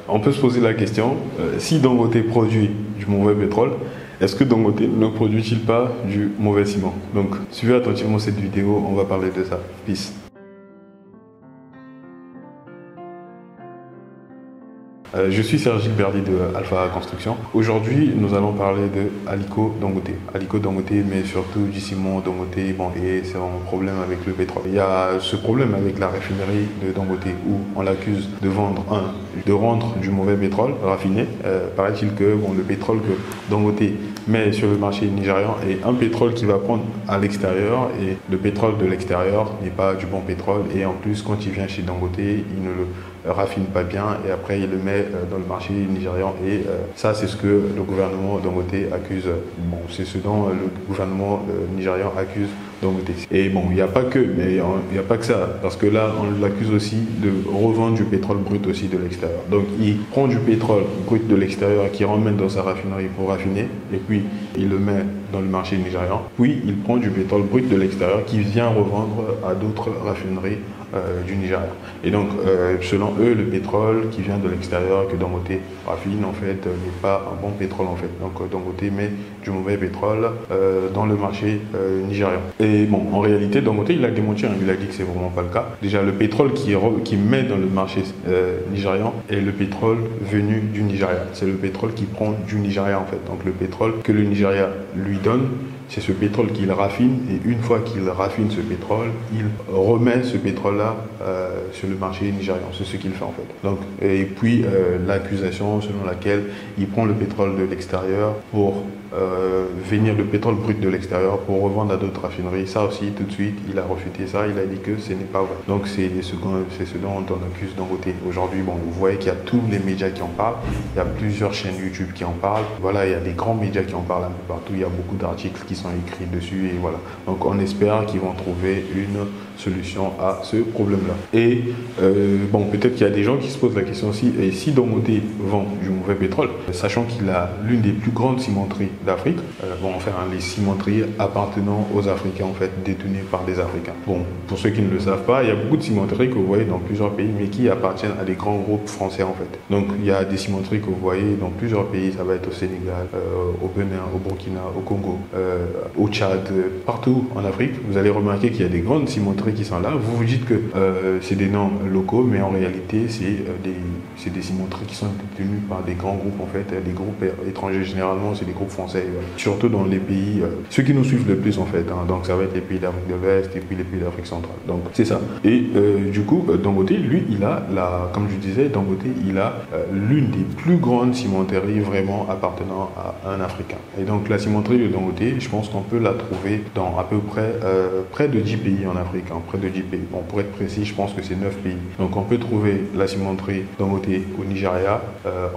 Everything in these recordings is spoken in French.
On peut se poser la question, si Dangote produit du mauvais pétrole, est-ce que Dangote ne produit-il pas du mauvais ciment? Donc, suivez attentivement cette vidéo, on va parler de ça. Peace. Je suis Sergil Berdy de Alpha Construction. Aujourd'hui, nous allons parler de Aliko Dangote. Aliko Dangote, mais surtout du ciment Dangote, et c'est un problème avec le pétrole. Il y a ce problème avec la raffinerie de Dangote où on l'accuse de rendre du mauvais pétrole raffiné. Paraît-il que le pétrole que Dangote met sur le marché nigérian est un pétrole qui va prendre à l'extérieur et le pétrole de l'extérieur n'est pas du bon pétrole et en plus quand il vient chez Dangote, il ne le raffine pas bien et après il le met dans le marché nigérian et ça c'est ce que le gouvernement Dangote accuse, c'est ce dont le gouvernement nigérian accuse Dangote. Et il n'y a pas que, mais il n'y a pas que ça, parce que là on l'accuse aussi de revendre du pétrole brut aussi de l'extérieur. Donc il prend du pétrole brut de l'extérieur qui ramène dans sa raffinerie pour raffiner et puis il le met dans le marché nigérian, puis il prend du pétrole brut de l'extérieur qui vient revendre à d'autres raffineries du Nigeria. Et donc, selon eux, le pétrole qui vient de l'extérieur, que Dangote raffine, en fait, n'est pas un bon pétrole, en fait. Donc, Dangote met du mauvais pétrole dans le marché nigérian. Et en réalité, Dangote, il a démenti, il a dit que c'est vraiment pas le cas. Déjà, le pétrole qui met dans le marché nigérian est le pétrole venu du Nigeria. C'est le pétrole qui prend du Nigeria, en fait. Donc, le pétrole que le Nigeria lui donne, c'est ce pétrole qu'il raffine et une fois qu'il raffine ce pétrole, il remet ce pétrole-là sur le marché nigérian. C'est ce qu'il fait en fait. Donc, et puis l'accusation selon laquelle il prend le pétrole de l'extérieur pour venir le pétrole brut de l'extérieur pour revendre à d'autres raffineries. Ça aussi, tout de suite, il a refuté ça. Il a dit que ce n'est pas vrai. Donc c'est ce dont on accuse Dangote. Aujourd'hui, vous voyez qu'il y a tous les médias qui en parlent. Il y a plusieurs chaînes YouTube qui en parlent. Voilà, il y a des grands médias qui en parlent un peu partout. Il y a beaucoup d'articles qui sont écrits dessus et voilà. Donc on espère qu'ils vont trouver une solution à ce problème-là. Et peut-être qu'il y a des gens qui se posent la question aussi, et si Dangote vend du mauvais pétrole, sachant qu'il a l'une des plus grandes cimenteries d'Afrique, les cimenteries appartenant aux Africains, en fait, détenues par des Africains. Pour ceux qui ne le savent pas, il y a beaucoup de cimenteries que vous voyez dans plusieurs pays, mais qui appartiennent à des grands groupes français, en fait. Donc il y a des cimenteries que vous voyez dans plusieurs pays, ça va être au Sénégal, au Bénin, au Burkina, au Congo, au Tchad, partout en Afrique. Vous allez remarquer qu'il y a des grandes cimenteries qui sont là. Vous vous dites que c'est des noms locaux, mais en réalité, c'est des cimenteries qui sont détenues par des grands groupes, en fait, des groupes étrangers. Généralement, c'est des groupes français, surtout dans les pays, ceux qui nous suivent le plus, en fait. Donc, ça va être les pays d'Afrique de l'Ouest et puis les pays d'Afrique centrale. Donc, c'est ça. Et du coup, Dangote, lui, il a, comme je disais, Dangote, il a l'une des plus grandes cimenteries vraiment appartenant à un Africain. Et donc, la cimenterie de Dangote, je pense qu'on peut la trouver dans à peu près près de 10 pays en Afrique, près de 10 pays. Pour être précis, je pense que c'est 9 pays. Donc on peut trouver la cimenterie Dangote au Nigeria,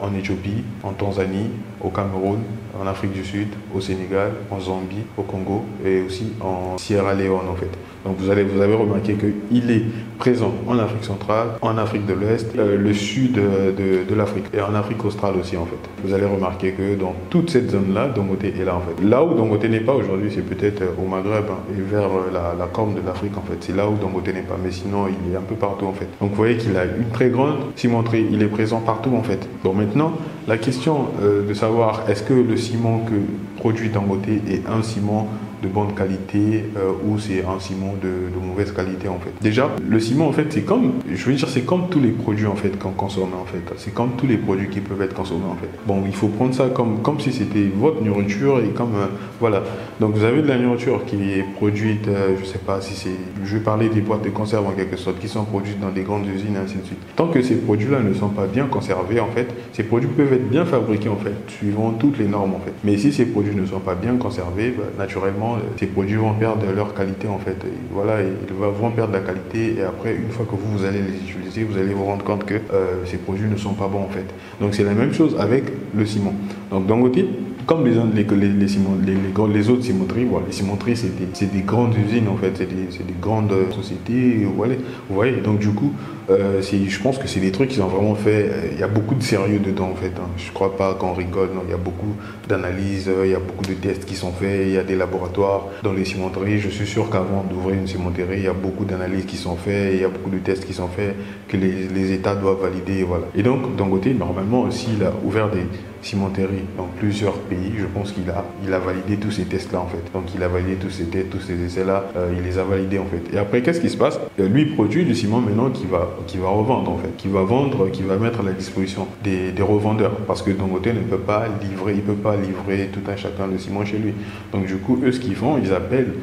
en Éthiopie, en Tanzanie, au Cameroun, en Afrique du Sud, au Sénégal, en Zambie, au Congo et aussi en Sierra Leone en fait. Donc vous avez remarqué qu'il est présent en Afrique centrale, en Afrique de l'Ouest, le sud de l'Afrique et en Afrique australe aussi en fait. Vous allez remarquer que dans toute cette zone-là, Dangote est là en fait. Là où Dangote n'est pas aujourd'hui, c'est peut-être au Maghreb et vers la corne de l'Afrique en fait. C'est là où Dangote n'est pas, mais sinon il est un peu partout en fait. Donc vous voyez qu'il a une très grande cimenterie, il est présent partout en fait. Bon maintenant, la question de savoir est-ce que le ciment que produit Dangote est un ciment de bonne qualité ou c'est un ciment de mauvaise qualité en fait. Déjà, le ciment en fait c'est comme tous les produits en fait qu'on consomme en fait. C'est comme tous les produits qui peuvent être consommés en fait. Il faut prendre ça comme si c'était votre nourriture et comme voilà. Donc vous avez de la nourriture qui est produite, je sais pas si c'est, je vais parler des boîtes de conserve en quelque sorte, qui sont produites dans des grandes usines ainsi de suite. Tant que ces produits-là ne sont pas bien conservés en fait, ces produits peuvent être bien fabriqués en fait, suivant toutes les normes en fait. Mais si ces produits ne sont pas bien conservés, naturellement ces produits vont perdre leur qualité en fait. Et voilà, ils vont perdre la qualité et après, une fois que vous allez les utiliser, vous allez vous rendre compte que ces produits ne sont pas bons en fait. Donc c'est la même chose avec le ciment. Donc Dangote, comme les autres cimenteries, les cimenteries c'est des grandes usines en fait, c'est des grandes sociétés, vous voyez. Donc du coup, je pense que c'est des trucs qu'ils ont vraiment fait. Il y a beaucoup de sérieux dedans en fait. Je ne crois pas qu'on rigole. Non, il y a beaucoup d'analyses, il y a beaucoup de tests qui sont faits. Il y a des laboratoires dans les cimenteries. Je suis sûr qu'avant d'ouvrir une cimenterie, il y a beaucoup d'analyses qui sont faites. Il y a beaucoup de tests qui sont faits que les États doivent valider. Voilà. Et donc, d'un côté, normalement aussi, il a ouvert des cimenteries dans plusieurs pays. Je pense qu'il a validé tous ces tests-là en fait. Donc il a validé tous ces tests, tous ces essais-là, il les a validés en fait. Et après, qu'est-ce qui se passe? Lui, il produit du ciment maintenant qu'il va revendre en fait. Qu'il va vendre, qu'il va mettre à la disposition des revendeurs. Parce que Dangote ne peut pas livrer, il peut pas livrer tout un chacun de ciment chez lui. Donc du coup, eux, ce qu'ils font, ils appellent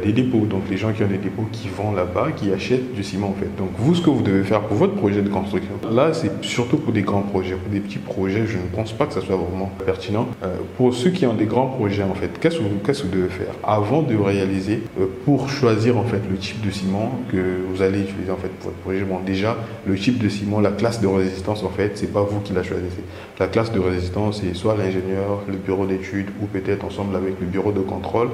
des dépôts. Donc les gens qui ont des dépôts qui vont là-bas, qui achètent du ciment en fait. Donc vous, ce que vous devez faire pour votre projet de construction, là, c'est surtout pour des grands projets. Pour des petits projets, je ne pense pas que ça soit vraiment pertinent. Pour ceux qui ont des grands projets en fait, qu'est-ce que vous devez faire avant de réaliser pour choisir en fait le type de ciment que vous allez utiliser en fait pour votre projet? Bon, déjà le type de ciment, la classe de résistance en fait, c'est pas vous qui la choisissez. La classe de résistance, c'est soit l'ingénieur, le bureau d'études ou peut-être ensemble avec le bureau de contrôle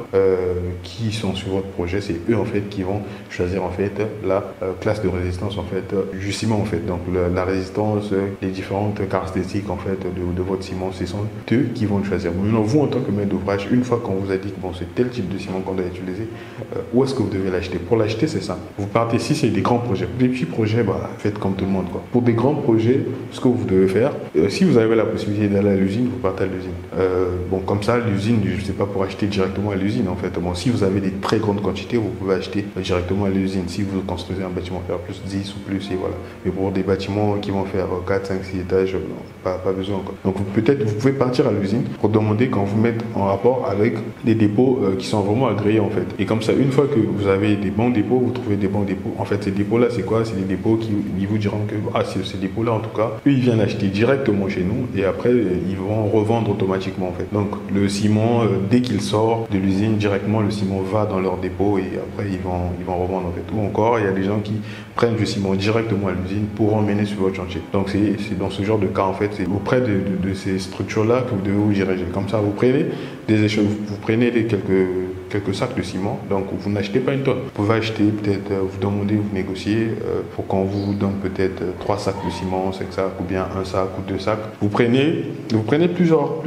qui sont sur votre projet. C'est eux en fait qui vont choisir en fait la classe de résistance en fait du ciment en fait. Donc la résistance, les différentes caractéristiques en fait de votre ciment, ce sont eux qui vont le choisir. Maintenant, vous en tant que maître d'ouvrage, une fois qu'on vous a dit que bon, c'est tel type de ciment qu'on doit utiliser, où est-ce que vous devez l'acheter? Pour l'acheter, c'est ça. Vous partez, si c'est des grands projets. Pour des petits projets, bah, faites comme tout le monde, quoi. Pour des grands projets, ce que vous devez faire, si vous avez la possibilité d'aller à l'usine, vous partez à l'usine. Bon, comme ça, l'usine, je sais pas, pour acheter directement à l'usine, en fait. Bon, si vous avez des très grandes quantités, vous pouvez acheter directement à l'usine. Si vous construisez un bâtiment faire plus 10 ou plus, et voilà. Mais pour des bâtiments qui vont faire 4, 5, 6 étages, non, pas besoin, quoi. Donc, peut-être, vous pouvez partir à l'usine pour demander qu'on vous mette en rapport avec des dépôts qui sont vraiment agréés, en fait. Et comme ça, une fois que vous avez des bons dépôts, vous trouvez des bons dépôts. En fait, ces dépôts-là, c'est quoi? C'est des dépôts qui ils vous diront que, ces dépôts-là, en tout cas, eux, ils viennent acheter directement chez nous et après, ils vont revendre automatiquement, en fait. Donc, le ciment, dès qu'il sort de l'usine, directement, le ciment va dans leur dépôt et après, ils vont revendre, en fait. Ou encore, il y a des gens qui prennent du ciment directement à l'usine pour emmener sur votre chantier. Donc, c'est dans ce genre de cas, en fait, c'est auprès de ces structures-là que vous devez vous diriger. Comme ça, vous prenez des échelles, vous prenez quelques sacs de ciment, donc vous n'achetez pas une tonne. Vous pouvez acheter peut-être, vous demandez, vous négociez pour qu'on vous donne peut-être 3 sacs de ciment, 5 sacs ou bien un sac ou 2 sacs. Vous prenez plusieurs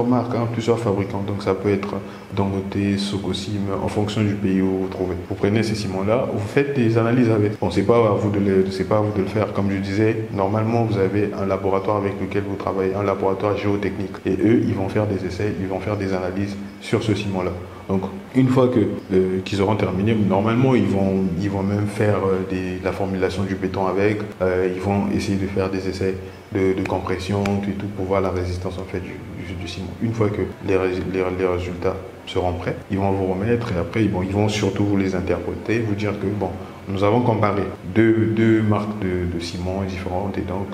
marques, hein, plusieurs fabricants, donc ça peut être Dangote, Sococim, en fonction du pays où vous trouvez. Vous prenez ces ciments-là, vous faites des analyses avec. Bon, c'est pas à vous de le faire. Comme je disais, normalement, vous avez un laboratoire avec lequel vous travaillez, un laboratoire géotechnique. Et eux, ils vont faire des essais, ils vont faire des analyses sur ce ciment-là. Donc, une fois qu'ils auront terminé, normalement, ils vont même faire la formulation du béton avec. Ils vont essayer de faire des essais de compression, tout pour voir la résistance en fait du ciment. Une fois que les résultats seront prêts, ils vont vous remettre et après, ils vont surtout vous les interpréter, vous dire que bon, nous avons comparé deux marques de ciment différentes et donc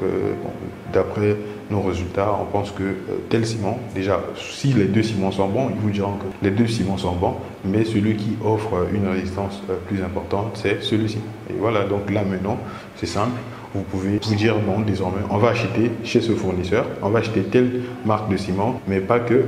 d'après nos résultats, on pense que tel ciment, déjà, si les deux ciments sont bons, ils vous diront que les deux ciments sont bons, mais celui qui offre une résistance plus importante, c'est celui-ci. Et voilà, donc là maintenant, c'est simple. Vous pouvez vous dire non, désormais, on va acheter chez ce fournisseur, on va acheter telle marque de ciment, mais pas que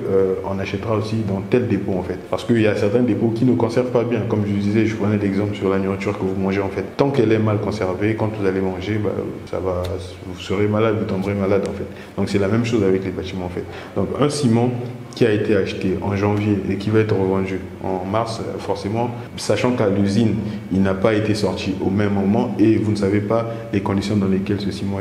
on achètera aussi dans tel dépôt en fait. Parce qu'il y a certains dépôts qui ne conservent pas bien. Comme je disais, je prenais l'exemple sur la nourriture que vous mangez en fait. Tant qu'elle est mal conservée, quand vous allez manger, vous serez malade, vous tomberez malade en fait. Donc c'est la même chose avec les bâtiments en fait. Donc un ciment qui a été acheté en janvier et qui va être revendu en mars, forcément, sachant qu'à l'usine, il n'a pas été sorti au même moment et vous ne savez pas les conditions dans lesquelles ce ciment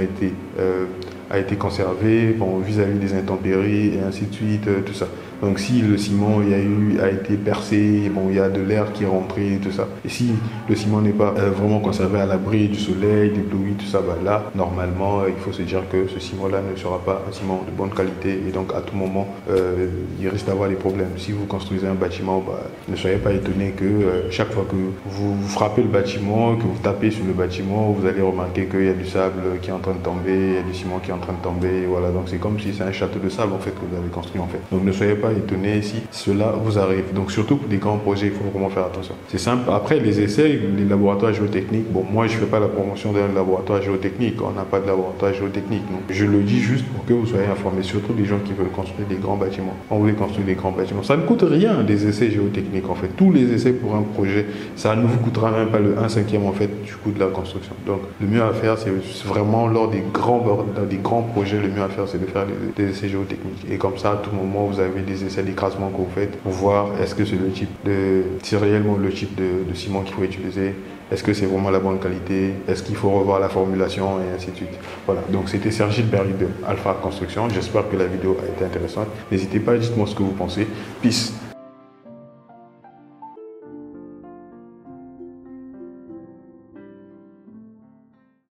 a été conservé, vis-à-vis des intempéries et ainsi de suite, tout ça. Donc si le ciment a été percé, il y a de l'air qui est rentré, tout ça. Et si le ciment n'est pas vraiment conservé à l'abri du soleil, des pluies, tout ça, là, normalement, il faut se dire que ce ciment-là ne sera pas un ciment de bonne qualité et donc à tout moment, il risque d'avoir des problèmes. Si vous construisez un bâtiment, ne soyez pas étonné que chaque fois que vous frappez le bâtiment, que vous tapez sur le bâtiment, vous allez remarquer qu'il y a du sable qui est en train de tomber, il y a du ciment qui est en train de tomber, voilà. Donc c'est comme si c'est un château de sable en fait que vous avez construit en fait. Donc ne soyez pas pas étonné si cela vous arrive. Donc surtout pour des grands projets, il faut vraiment faire attention. C'est simple. Après les essais, les laboratoires géotechniques, bon moi je fais pas la promotion d'un laboratoire géotechnique, on n'a pas de laboratoire géotechnique. Non. Je le dis juste pour que vous soyez informés, surtout les gens qui veulent construire des grands bâtiments. On veut construire des grands bâtiments. Ça ne coûte rien des essais géotechniques en fait. Tous les essais pour un projet, ça ne vous coûtera même pas le 1/5 en fait du coût de la construction. Donc le mieux à faire, c'est vraiment lors des grands projets, le mieux à faire, c'est de faire des essais géotechniques. Et comme ça, à tout moment, vous avez des essais d'écrasement que vous faites pour voir est-ce que c'est réellement le type de ciment qu'il faut utiliser. Est-ce que c'est vraiment la bonne qualité? Est-ce qu'il faut revoir la formulation et ainsi de suite? Voilà, donc c'était Serge Gilberti de Alpha Construction. J'espère que la vidéo a été intéressante. N'hésitez pas, dites-moi ce que vous pensez. Peace.